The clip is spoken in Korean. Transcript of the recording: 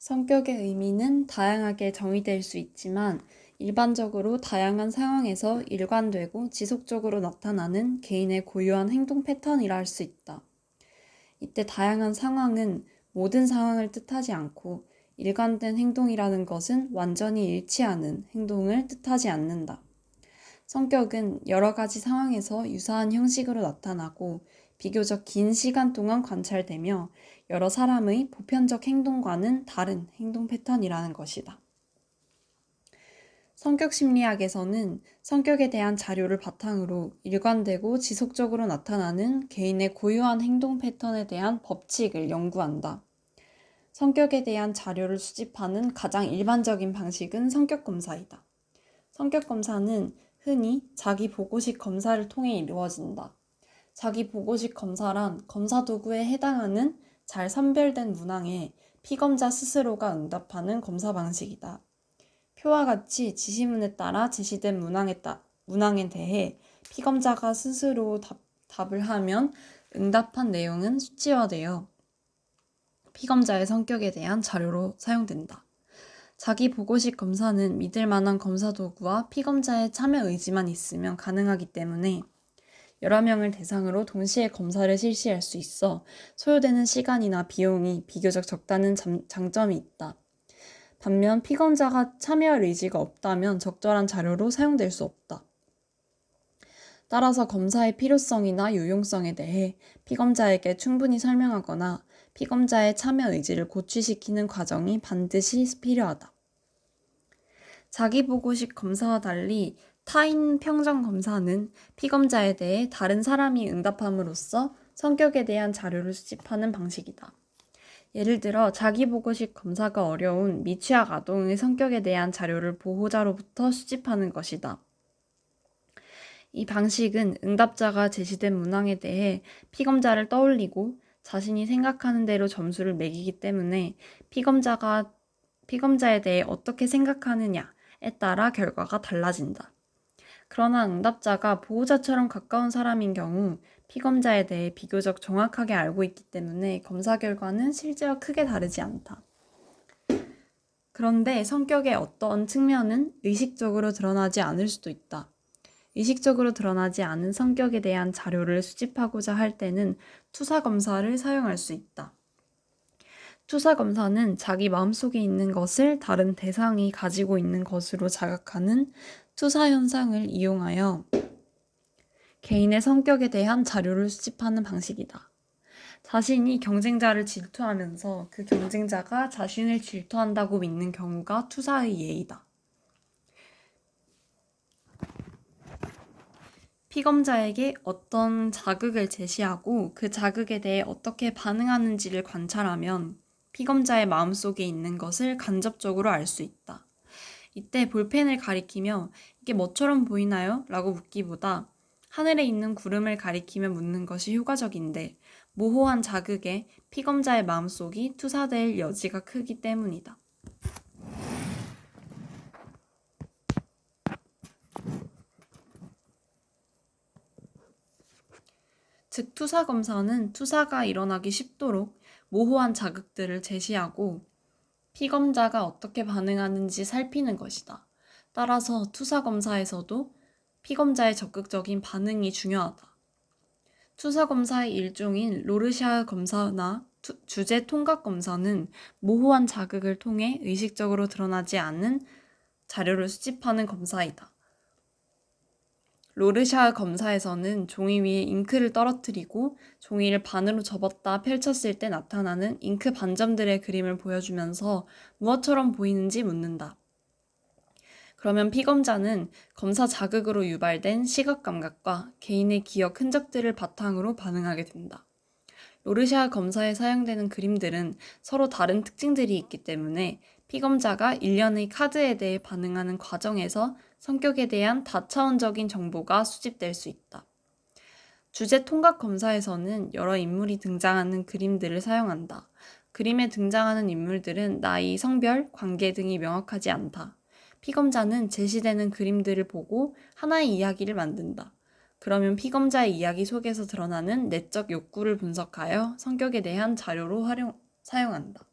성격의 의미는 다양하게 정의될 수 있지만 일반적으로 다양한 상황에서 일관되고 지속적으로 나타나는 개인의 고유한 행동 패턴이라 할 수 있다. 이때 다양한 상황은 모든 상황을 뜻하지 않고 일관된 행동이라는 것은 완전히 일치하는 행동을 뜻하지 않는다. 성격은 여러 가지 상황에서 유사한 형식으로 나타나고 비교적 긴 시간 동안 관찰되며 여러 사람의 보편적 행동과는 다른 행동 패턴이라는 것이다. 성격 심리학에서는 성격에 대한 자료를 바탕으로 일관되고 지속적으로 나타나는 개인의 고유한 행동 패턴에 대한 법칙을 연구한다. 성격에 대한 자료를 수집하는 가장 일반적인 방식은 성격 검사이다. 성격 검사는 흔히 자기 보고식 검사를 통해 이루어진다. 자기 보고식 검사란 검사 도구에 해당하는 잘 선별된 문항에 피검자 스스로가 응답하는 검사 방식이다. 표와 같이 지시문에 따라 제시된 문항에 대해 피검자가 스스로 답을 하면 응답한 내용은 수치화되어 피검자의 성격에 대한 자료로 사용된다. 자기 보고식 검사는 믿을 만한 검사 도구와 피검자의 참여 의지만 있으면 가능하기 때문에 여러 명을 대상으로 동시에 검사를 실시할 수 있어 소요되는 시간이나 비용이 비교적 적다는 장점이 있다. 반면 피검자가 참여할 의지가 없다면 적절한 자료로 사용될 수 없다. 따라서 검사의 필요성이나 유용성에 대해 피검자에게 충분히 설명하거나 피검자의 참여 의지를 고취시키는 과정이 반드시 필요하다. 자기보고식 검사와 달리 타인 평정 검사는 피검자에 대해 다른 사람이 응답함으로써 성격에 대한 자료를 수집하는 방식이다. 예를 들어 자기보고식 검사가 어려운 미취학 아동의 성격에 대한 자료를 보호자로부터 수집하는 것이다. 이 방식은 응답자가 제시된 문항에 대해 피검자를 떠올리고 자신이 생각하는 대로 점수를 매기기 때문에 피검자에 대해 어떻게 생각하느냐에 따라 결과가 달라진다. 그러나 응답자가 보호자처럼 가까운 사람인 경우 피검자에 대해 비교적 정확하게 알고 있기 때문에 검사 결과는 실제와 크게 다르지 않다. 그런데 성격의 어떤 측면은 의식적으로 드러나지 않을 수도 있다. 의식적으로 드러나지 않은 성격에 대한 자료를 수집하고자 할 때는 투사검사를 사용할 수 있다. 투사검사는 자기 마음속에 있는 것을 다른 대상이 가지고 있는 것으로 자각하는 투사현상을 이용하여 개인의 성격에 대한 자료를 수집하는 방식이다. 자신이 경쟁자를 질투하면서 그 경쟁자가 자신을 질투한다고 믿는 경우가 투사의 예이다. 피검자에게 어떤 자극을 제시하고 그 자극에 대해 어떻게 반응하는지를 관찰하면 피검자의 마음속에 있는 것을 간접적으로 알 수 있다. 이때 볼펜을 가리키며 이게 뭐처럼 보이나요? 라고 묻기보다 하늘에 있는 구름을 가리키며 묻는 것이 효과적인데 모호한 자극에 피검자의 마음속이 투사될 여지가 크기 때문이다. 즉 투사검사는 투사가 일어나기 쉽도록 모호한 자극들을 제시하고 피검자가 어떻게 반응하는지 살피는 것이다. 따라서 투사검사에서도 피검자의 적극적인 반응이 중요하다. 투사검사의 일종인 로르샤흐 검사나 주제 통각 검사는 모호한 자극을 통해 의식적으로 드러나지 않는 자료를 수집하는 검사이다. 로르샤흐 검사에서는 종이 위에 잉크를 떨어뜨리고 종이를 반으로 접었다 펼쳤을 때 나타나는 잉크 반점들의 그림을 보여주면서 무엇처럼 보이는지 묻는다. 그러면 피검자는 검사 자극으로 유발된 시각 감각과 개인의 기억 흔적들을 바탕으로 반응하게 된다. 로르샤흐 검사에 사용되는 그림들은 서로 다른 특징들이 있기 때문에 피검자가 일련의 카드에 대해 반응하는 과정에서 성격에 대한 다차원적인 정보가 수집될 수 있다. 주제 통각 검사에서는 여러 인물이 등장하는 그림들을 사용한다. 그림에 등장하는 인물들은 나이, 성별, 관계 등이 명확하지 않다. 피검자는 제시되는 그림들을 보고 하나의 이야기를 만든다. 그러면 피검자의 이야기 속에서 드러나는 내적 욕구를 분석하여 성격에 대한 자료로 사용한다.